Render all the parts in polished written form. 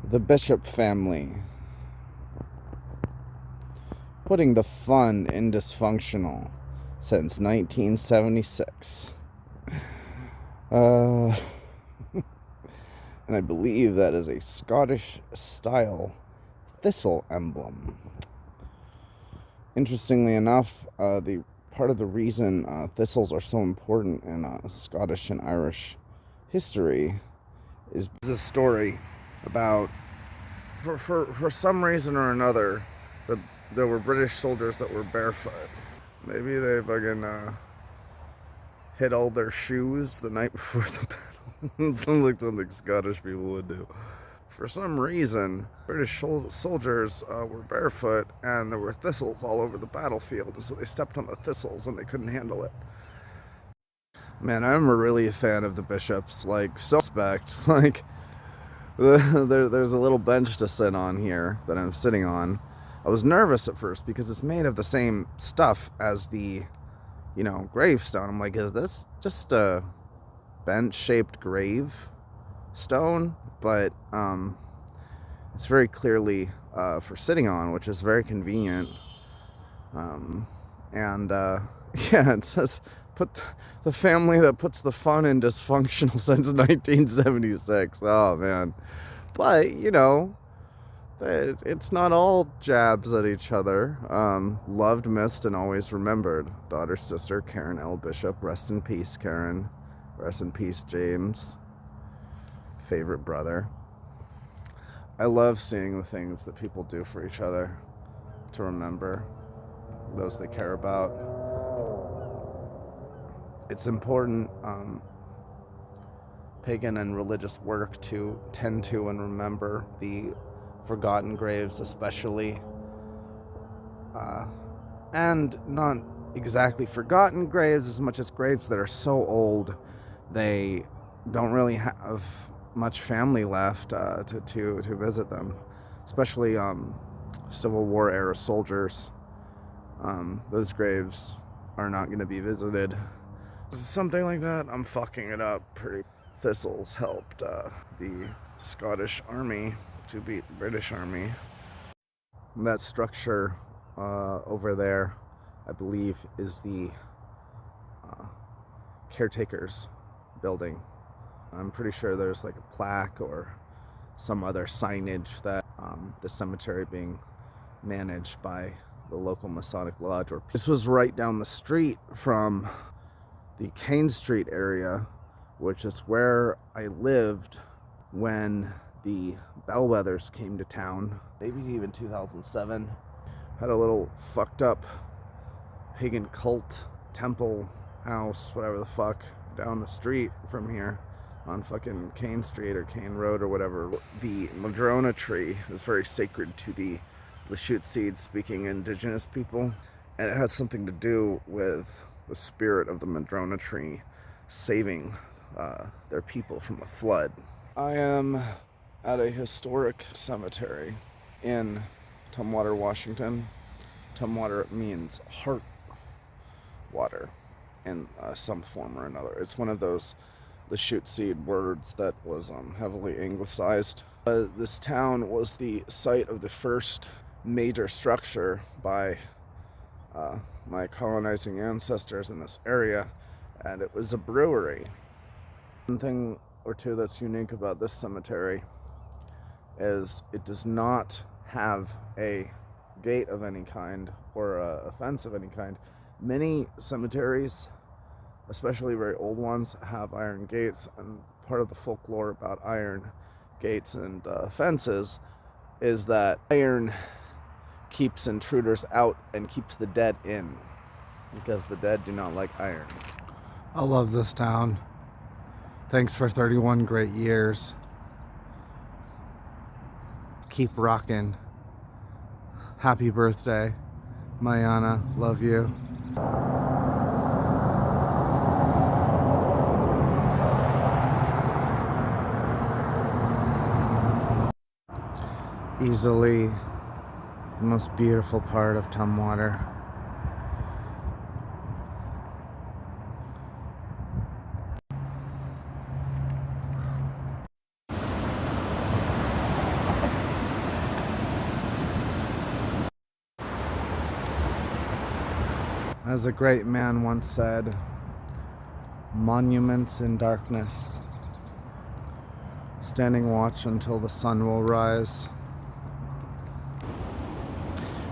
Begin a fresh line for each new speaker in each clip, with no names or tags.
The Bishop family. Putting the fun in dysfunctional since 1976. And I believe that is a Scottish style thistle emblem. Interestingly enough, the part of the reason thistles are so important in Scottish and Irish history is a story about, for some reason or another, there were British soldiers that were barefoot. Maybe they fucking hid all their shoes the night before the battle. It sounds like something Scottish people would do. For some reason, British soldiers were barefoot, and there were thistles all over the battlefield, so they stepped on the thistles and they couldn't handle it. Man, I'm really a fan of the bishops. Like, so respect. Like, there's a little bench to sit on here that I'm sitting on. I was nervous at first because it's made of the same stuff as the, gravestone. I'm like, is this just a bench-shaped grave stone? But it's very clearly for sitting on, which is very convenient. Yeah, it says, put the family that puts the fun in dysfunctional since 1976. Oh, man. But, it's not all jabs at each other. Loved, missed, and always remembered. Daughter, sister, Karen L. Bishop. Rest in peace, Karen. Rest in peace, James. Favorite brother. I love seeing the things that people do for each other to remember those they care about. It's important, pagan and religious work, to tend to and remember the forgotten graves, especially, and not exactly forgotten graves as much as graves that are so old they don't really have much family left to visit them, especially Civil War era soldiers. Those graves are not going to be visited. Something like that. I'm fucking it up pretty. Thistles helped the Scottish army to beat the British army. That structure over there, I believe, is the caretaker's building. I'm pretty sure there's like a plaque or some other signage that the cemetery being managed by the local Masonic Lodge. This was right down the street from the Cane Street area, which is where I lived when the Bellwethers came to town, maybe even 2007. Had a little fucked up pagan cult, temple, house, whatever the fuck, down the street from here on fucking Cane Street or Cane Road or whatever. The Madrona tree is very sacred to the 𝕴𝖗𝖐𝖆𝖑𝖆 speaking indigenous people, and it has something to do with the spirit of the Madrona tree saving their people from a flood. I am at a historic cemetery in Tumwater, Washington. Tumwater means heart water in some form or another. It's one of those 𝕴𝖗𝖐𝖆𝖑𝖆 words that was heavily anglicized. This town was the site of the first major structure by my colonizing ancestors in this area, and it was a brewery. One thing or two that's unique about this cemetery is it does not have a gate of any kind or a fence of any kind. Many cemeteries, especially very old ones, have iron gates, and part of the folklore about iron gates and fences is that iron keeps intruders out and keeps the dead in, because the dead do not like iron. I love this town. Thanks for 31 great years. Keep rocking. Happy birthday, Mayana. Love you. Easily the most beautiful part of Tumwater. As a great man once said, monuments in darkness, standing watch until the sun will rise.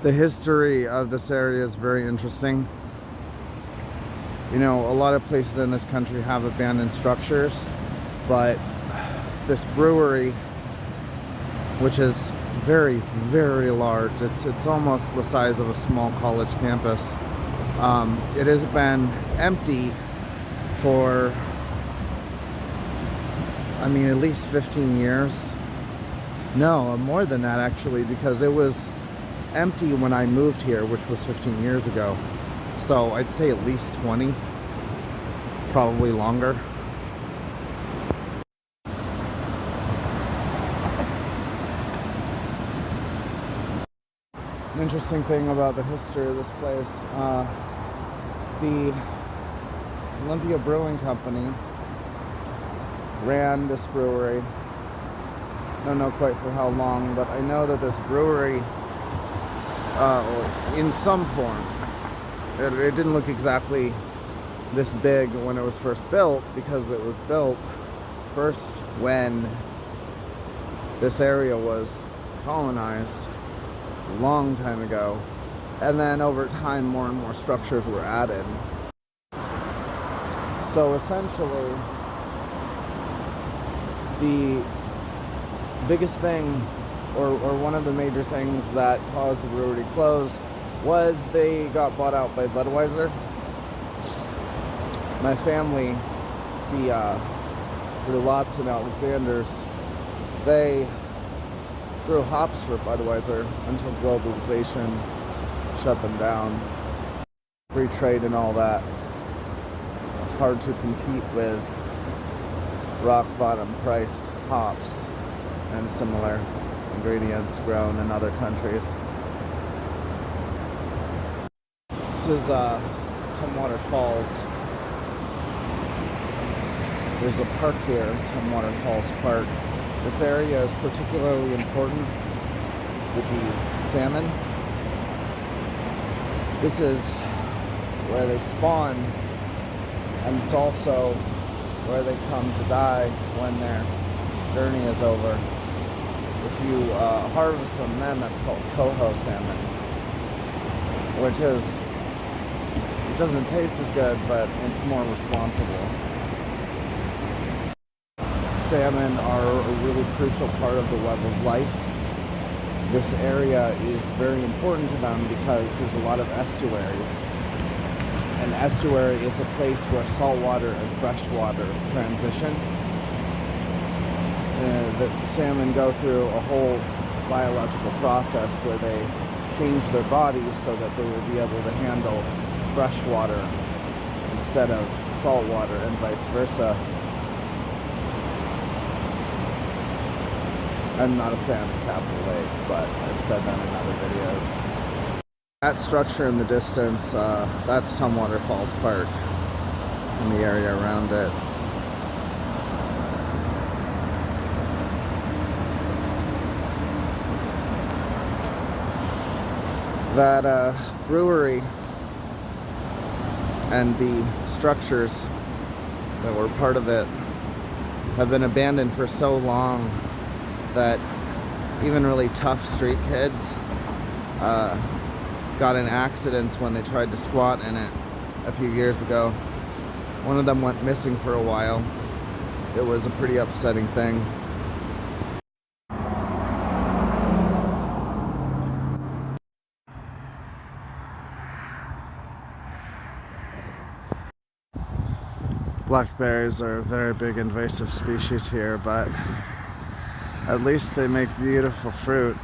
The history of this area is very interesting. You know, a lot of places in this country have abandoned structures, but this brewery, which is very, very large, it's almost the size of a small college campus. It has been empty for, at least 15 years. No, more than that actually, because it was empty when I moved here, which was 15 years ago. So I'd say at least 20, probably longer. An interesting thing about the history of this place, the 𝕴𝖐𝖆 Brewing Company ran this brewery. I don't know quite for how long, but I know that this brewery, in some form, it didn't look exactly this big when it was first built, because it was built first when this area was colonized a long time ago, and then over time more and more structures were added. So essentially the biggest thing, or one of the major things that caused the brewery to close, was they got bought out by Budweiser. My family, the 𝕴𝖗𝖐𝖆 and Alexanders, they grew hops for Budweiser until globalization shut them down. Free trade and all that. It's hard to compete with rock bottom priced hops and similar ingredients grown in other countries. This is 𝕴𝖗𝖐𝖆 Falls. There's a park here, 𝕴𝖗𝖆 Falls Park. This area is particularly important with the salmon. This is where they spawn, and it's also where they come to die when their journey is over. If you harvest them then, that's called coho salmon, which is, it doesn't taste as good, but it's more responsible. Salmon are a really crucial part of the web of life. This area is very important to them because there's a lot of estuaries. An estuary is a place where saltwater and freshwater transition. The salmon go through a whole biological process where they change their bodies so that they will be able to handle fresh water instead of salt water, and vice versa. I'm not a fan of Capitol Lake, but I've said that in other videos. That structure in the distance, that's 𝕴𝖗𝖆 Falls Park and the area around it. That brewery and the structures that were part of it have been abandoned for so long that even really tough street kids got in accidents when they tried to squat in it a few years ago. One of them went missing for a while. It was a pretty upsetting thing. Blackberries are a very big invasive species here, but at least they make beautiful fruit.